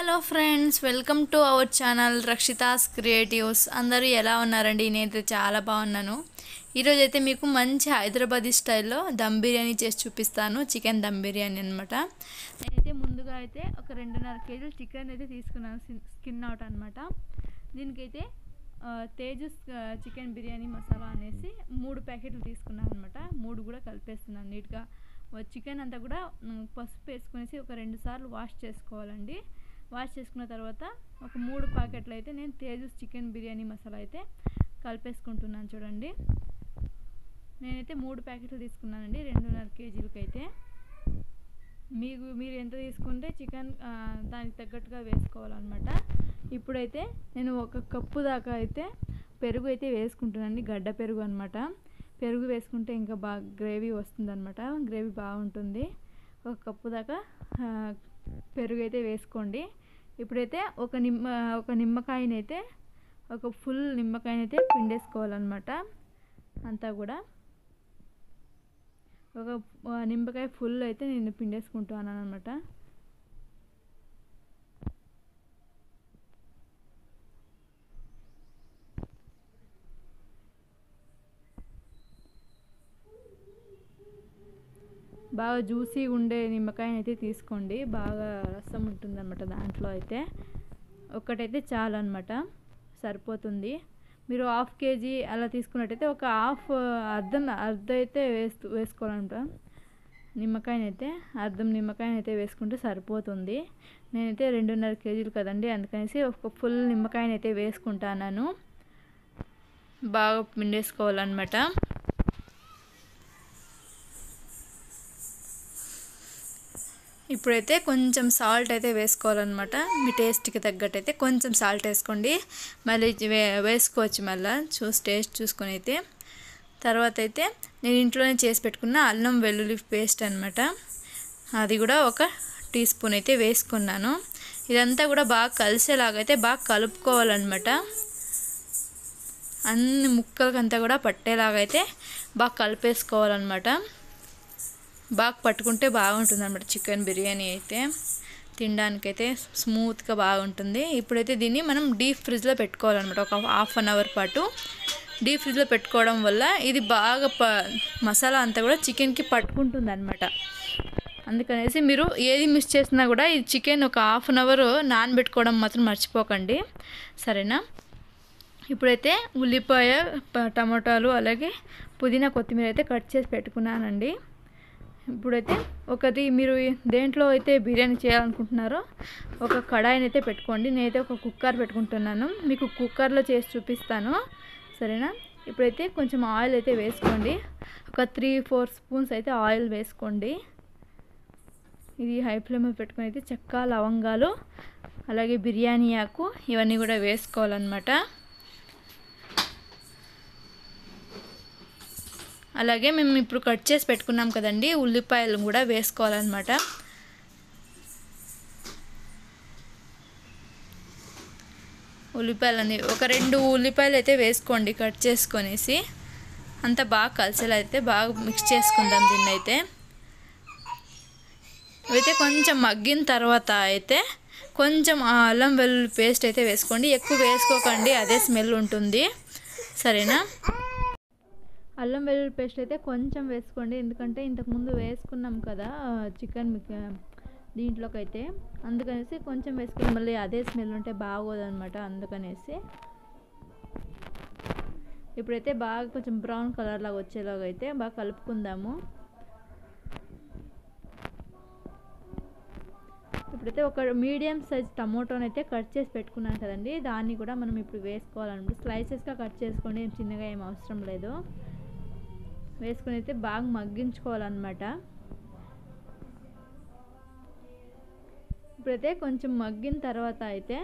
Hello friends, welcome to our channel Rakshita's creatives. అందరూ ఎలా ఉన్నారండి? నేనైతే చాలా బాగున్నాను. ఈరోజు అయితే మీకు మంచి హైదరాబాదీ స్టైల్లో దమ్ బిర్యానీ చేసి చూపిస్తాను. చికెన్ దమ్ బిర్యానీ అనమాట. నేనైతే ముందుగా అయితే ఒక 2.5 కేజీలు చికెన్ అయితే తీసుకున్నాను, స్కిన్ అవుట్ అనమాట. దీనికైతే తేజస్ చికెన్ బిర్యానీ మసాలా అనేసి 3 ప్యాకెట్లు తీసుకున్నాను అనమాట. 3 కూడా కలిపేస్తున్నాను నీట్గా. చికెన్ అంతా కూడా పసుపు వేసుకునేసి ఒక 2 సార్లు వాష్ చేసుకోవాలండి. వాష్ చేసుకున్న తర్వాత ఒక 3 ప్యాకెట్లు అయితే నేను తేజస్ చికెన్ బిర్యానీ మసాలా అయితే కలిపేసుకుంటున్నాను. చూడండి, నేనైతే 3 ప్యాకెట్లు తీసుకున్నానండి 2.5 కేజీలకి అయితే. మీరు ఎంత తీసుకుంటే చికెన్ దానికి తగ్గట్టుగా వేసుకోవాలన్నమాట. ఇప్పుడైతే నేను 1 కప్పు దాకా అయితే పెరుగు అయితే వేసుకుంటున్నానండి, గడ్డ పెరుగు అనమాట. పెరుగు వేసుకుంటే ఇంకా బాగా గ్రేవీ వస్తుందన్నమాట, గ్రేవీ బాగుంటుంది. 1 కప్పు దాకా పెరుగు అయితే వేసుకోండి. ఇప్పుడైతే ఒక నిమ్మకాయనైతే ఒక ఫుల్ నిమ్మకాయనైతే పిండేసుకోవాలన్నమాట. అంతా కూడా ఒక నిమ్మకాయ ఫుల్ అయితే నేను పిండేసుకుంటాను అనమాట. బాగా జ్యూసీగా ఉండే నిమ్మకాయని అయితే తీసుకోండి, బాగా రసం ఉంటుందన్నమాట దాంట్లో అయితే. ఒక్కటైతే చాలు అనమాట, సరిపోతుంది. మీరు 1/2 కేజీ అలా తీసుకున్నట్టయితే ఒక అర్ధం అయితే వేసుకోవాలంట. నిమ్మకాయనైతే అర్ధం నిమ్మకాయనైతే వేసుకుంటే సరిపోతుంది. నేనైతే 2.5 కేజీలు కదండి, అందుకనేసి ఒక ఫుల్ నిమ్మకాయనైతే వేసుకుంటాను. బాగా పిండేసుకోవాలన్నమాట. ఇప్పుడైతే కొంచెం సాల్ట్ అయితే వేసుకోవాలన్నమాట. మీ టేస్ట్కి తగ్గట్టు అయితే కొంచెం సాల్ట్ వేసుకోండి. మళ్ళీ వేసుకోవచ్చు, మళ్ళీ టేస్ట్ చూసుకొని అయితే. తర్వాత అయితే నేను ఇంట్లోనే చేసి పెట్టుకున్న అల్లం వెల్లుల్లి పేస్ట్ అనమాట, అది కూడా 1 టీ స్పూన్ అయితే వేసుకున్నాను. ఇదంతా కూడా బాగా కలిసేలాగైతే బాగా కలుపుకోవాలన్నమాట. అన్ని ముక్కలకంతా కూడా పట్టేలాగైతే బాగా కలిపేసుకోవాలన్నమాట. బాగా పట్టుకుంటే బాగుంటుంది అన్నమాట చికెన్ బిర్యానీ అయితే. తినడానికైతే స్మూత్గా బాగుంటుంది. ఇప్పుడైతే దీన్ని మనం డీప్ ఫ్రిడ్జ్లో పెట్టుకోవాలన్నమాట. ఒక 1/2 అవర్ పాటు డీప్ ఫ్రిడ్జ్లో పెట్టుకోవడం వల్ల ఇది బాగా మసాలా అంతా కూడా చికెన్కి పట్టుకుంటుంది అనమాట. అందుకనేసి మీరు ఏది మిస్ చేసినా కూడా ఈ చికెన్ ఒక 1/2 అవర్ నానబెట్టుకోవడం మాత్రం మర్చిపోకండి, సరేనా? ఇప్పుడైతే ఉల్లిపాయ, టమాటాలు, అలాగే పుదీనా, కొత్తిమీర అయితే కట్ చేసి పెట్టుకున్నానండి. ఇప్పుడైతే మీరు దేంట్లో అయితే బిర్యానీ చేయాలనుకుంటున్నారో ఒక కడాయిని అయితే పెట్టుకోండి. నేనైతే ఒక కుక్కర్ పెట్టుకుంటున్నాను, మీకు కుక్కర్లో చేసి చూపిస్తాను, సరేనా? ఇప్పుడైతే కొంచెం ఆయిల్ అయితే వేసుకోండి. ఒక 3-4 స్పూన్స్ అయితే ఆయిల్ వేసుకోండి. ఇది హై ఫ్లేమ్లో పెట్టుకొని అయితే చెక్క, లవంగాలు, అలాగే బిర్యానీ ఆకు ఇవన్నీ కూడా వేసుకోవాలన్నమాట. అలాగే మేము ఇప్పుడు కట్ చేసి పెట్టుకున్నాం కదండి, ఉల్లిపాయలు కూడా వేసుకోవాలన్నమాట. ఉల్లిపాయలని ఒక 2 ఉల్లిపాయలు అయితే వేసుకోండి కట్ చేసుకొనేసి. అంతా బాగా కలిసేలా అయితే బాగా మిక్స్ చేసుకుందాం దీన్ని అయితే. ఇవైతే కొంచెం మగ్గిన తర్వాత అయితే కొంచెం అల్లం వెల్లుల్లి పేస్ట్ అయితే వేసుకోండి. ఎక్కువ వేసుకోకండి, అదే స్మెల్ ఉంటుంది, సరేనా? అల్లం వెల్లుల్లి పేస్ట్ అయితే కొంచెం వేసుకోండి, ఎందుకంటే ఇంతకుముందు వేసుకున్నాం కదా చికెన్ దీంట్లోకి అయితే. అందుకనేసి కొంచెం వేసుకుని మళ్ళీ అదే స్మెల్ ఉంటే బాగోదన్నమాట, అందుకనేసి. ఇప్పుడైతే బాగా కొంచెం బ్రౌన్ కలర్ లాగా వచ్చేలాగా అయితే బాగా కలుపుకుందాము. ఇప్పుడైతే ఒక మీడియం సైజ్ టమోటాని అయితే కట్ చేసి పెట్టుకున్నాను కదండి, దాన్ని కూడా మనం ఇప్పుడు వేసుకోవాలన్నమాట. స్లైసెస్గా కట్ చేసుకోండి, ఏం చిన్నగా ఏం అవసరం లేదు. వేసుకొని అయితే బాగా మగ్గించుకోవాలన్నమాట. ఇప్పుడైతే కొంచెం మగ్గిన తర్వాత అయితే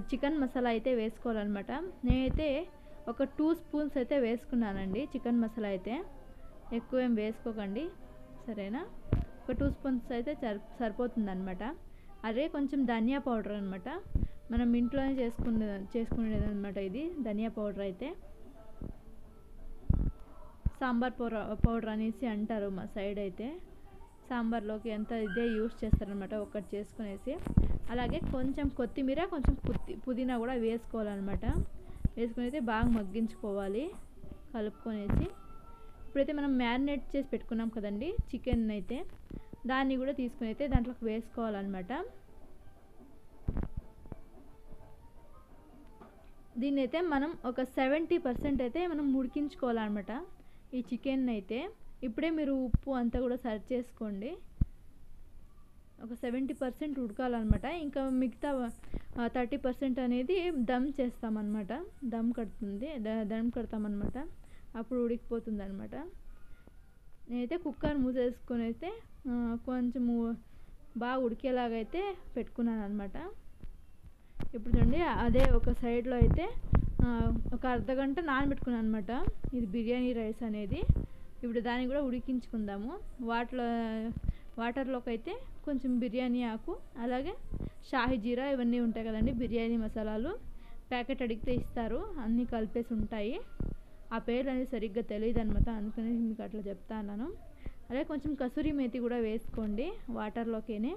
చికెన్ మసాలా అయితే వేసుకోవాలన్నమాట. నేనైతే ఒక 2 స్పూన్స్ అయితే వేసుకున్నానండి చికెన్ మసాలా అయితే. ఎక్కువ ఏం వేసుకోకండి, సరేనా? ఒక 2 స్పూన్స్ అయితే సరిపోతుంది అనమాట. అదే కొంచెం ధనియా పౌడర్ అనమాట, మనం ఇంట్లోనే చేసుకునేది అనమాట. ఇది ధనియా పౌడర్ అయితే సాంబార్ పౌడర్ అనేసి అంటారు మా సైడ్ అయితే. సాంబార్లోకి అంతా ఇదే యూస్ చేస్తారనమాట ఒకటి చేసుకునేసి. అలాగే కొంచెం కొత్తిమీర, కొంచెం పుదీనా కూడా వేసుకోవాలన్నమాట. వేసుకుని అయితే బాగా మగ్గించుకోవాలి కలుపుకొనేసి. ఇప్పుడైతే మనం మ్యారినేట్ చేసి పెట్టుకున్నాం కదండి చికెన్ అయితే, దాన్ని కూడా తీసుకుని అయితే దాంట్లోకి వేసుకోవాలన్నమాట. దీన్ని అయితే మనం ఒక 70% అయితే మనం ఉడికించుకోవాలన్నమాట ఈ చికెన్ అయితే. ఇప్పుడే మీరు ఉప్పు అంతా కూడా సరి చేసుకోండి. ఒక 70% ఉడకాలన్నమాట. ఇంకా మిగతా 30% అనేది దమ్ చేస్తామన్నమాట. దమ్ కడతామన్నమాట. అప్పుడు ఉడికిపోతుంది అనమాట. నేనైతే కుక్కర్ మూసేసుకొని అయితే కొంచెము బాగా ఉడికేలాగైతే పెట్టుకున్నాను అనమాట. ఇప్పుడు చూడండి, అదే ఒక సైడ్లో అయితే ఒక అర్ధగంట నానబెట్టుకున్నాను అనమాట ఇది బిర్యానీ రైస్ అనేది. ఇప్పుడు దాన్ని కూడా ఉడికించుకుందాము. వాటర్లోకి అయితే కొంచెం బిర్యానీ ఆకు, అలాగే షాహీ జీరా ఇవన్నీ ఉంటాయి కదండి బిర్యానీ మసాలాలు, ప్యాకెట్ అడిగితే ఇస్తారు, అన్నీ కలిపేసి ఉంటాయి. ఆ పేర్లు అనేది సరిగ్గా తెలియదు అనమాట, అందుకని మీకు అట్లా చెప్తాను. అలాగే కొంచెం కసూరి మేతి కూడా వేసుకోండి వాటర్లోకేనే.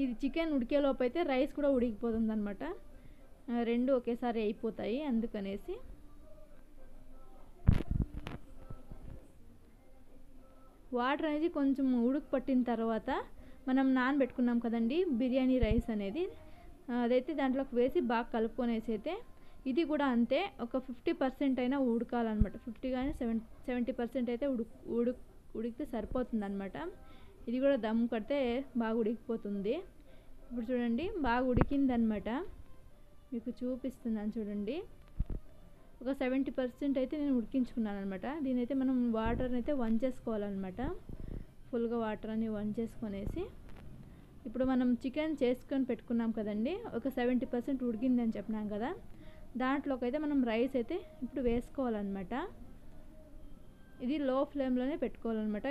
ఇది చికెన్ ఉడికేలోపు అయితే రైస్ కూడా ఉడికిపోతుంది అనమాట. రెండు ఒకేసారి అయిపోతాయి అందుకనేసి. వాటర్ అనేది కొంచెం ఉడుకు పట్టిన తర్వాత మనం నానబెట్టుకున్నాం కదండి బిర్యానీ రైస్ అనేది, అదైతే దాంట్లోకి వేసి బాగా కలుపుకొనేసి అయితే ఇది కూడా అంతే ఒక 50% అయినా ఉడకాలన్నమాట. 50 కానీ 70% అయితే ఉడికితే సరిపోతుంది అనమాట. ఇది కూడా దమ్ కడితే బాగా ఉడికిపోతుంది. ఇప్పుడు చూడండి బాగా ఉడికిందనమాట, మీకు చూపిస్తున్నాను చూడండి. ఒక 70% అయితే నేను ఉడికించుకున్నాను అనమాట. దీనైతే మనం వాటర్ని అయితే వంచేసుకోవాలన్నమాట. ఫుల్గా వాటర్ అని వంచేసుకొనేసి ఇప్పుడు మనం చికెన్ చేసుకొని పెట్టుకున్నాం కదండి, ఒక 70% ఉడికిందని చెప్పినాం కదా, దాంట్లోకి అయితే మనం రైస్ అయితే ఇప్పుడు వేసుకోవాలన్నమాట. ఇది లో ఫ్లేమ్లోనే పెట్టుకోవాలన్నమాట.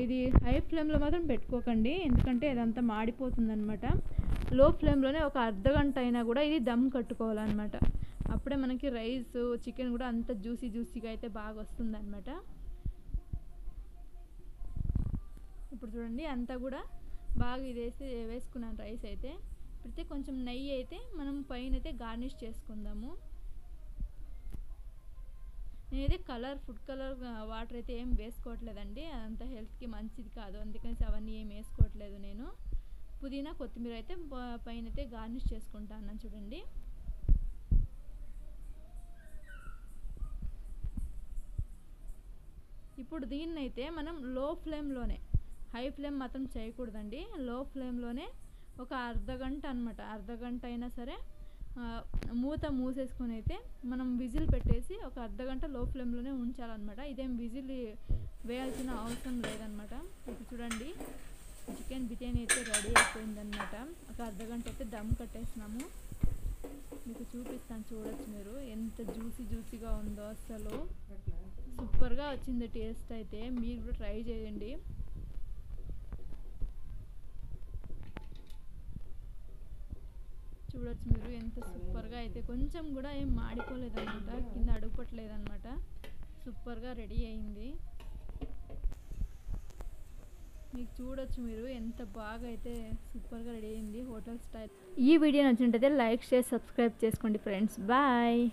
ఇది హై ఫ్లేమ్లో మాత్రం పెట్టుకోకండి, ఎందుకంటే అదంతా మాడిపోతుందన్నమాట. లో ఫ్లేమ్లోనే ఒక అర్ధగంట అయినా కూడా ఇది దమ్ కట్టుకోవాలన్నమాట. అప్పుడే మనకి రైస్ చికెన్ కూడా అంత జ్యూసీగా అయితే బాగా వస్తుందన్నమాట. ఇప్పుడు చూడండి అంతా కూడా బాగా ఇది వేసుకున్నాను రైస్ అయితే. ఇప్పుడైతే కొంచెం నెయ్యి అయితే మనం పైన అయితే గార్నిష్ చేసుకుందాము. నేనైతే ఫుడ్ కలర్ వాటర్ అయితే ఏం వేసుకోవట్లేదండి, అదంతా హెల్త్కి మంచిది కాదు, అందుకని అవన్నీ ఏం వేసుకోవట్లేదు నేను. పుదీనా కొత్తిమీర అయితే పైన అయితే గార్నిష్ చేసుకుంటాను చూడండి. ఇప్పుడు దీన్నైతే మనం లో ఫ్లేమ్లోనే, హై ఫ్లేమ్ మాత్రం చేయకూడదండి, లో ఫ్లేమ్లోనే ఒక అర్ధగంట అనమాట. అర్ధగంట అయినా సరే మూత మూసేసుకొని అయితే మనం విజిల్ పెట్టేసి ఒక అర్ధగంట లో ఫ్లేమ్లోనే ఉంచాలన్నమాట. ఇదేం విజిల్ వేయాల్సిన అవసరం లేదనమాట. ఇప్పుడు చూడండి చికెన్ బిర్యానీ అయితే రెడీ అయిపోయిందనమాట. ఒక అర్ధగంట అయితే దమ్ కట్టేసినాము. మీకు చూపిస్తాను చూడొచ్చు మీరు, ఎంత జ్యూసీగా ఉందో, అసలు సూపర్గా వచ్చింది టేస్ట్ అయితే. మీరు కూడా ట్రై చేయండి. చూడొచ్చు మీరు ఎంత సూపర్గా అయితే, కొంచెం కూడా ఏం మాడిపోలేదన్నమాట, కింద అడుగుపట్టలేదన్నమాట. సూపర్గా రెడీ అయింది. మీకు చూడొచ్చు మీరు ఎంత బాగా అయితే సూపర్గా రెడీ అయింది హోటల్ స్టైల్. ఈ వీడియో నచ్చినట్టయితే లైక్, షేర్, సబ్స్క్రైబ్ చేసుకోండి ఫ్రెండ్స్. బాయ్.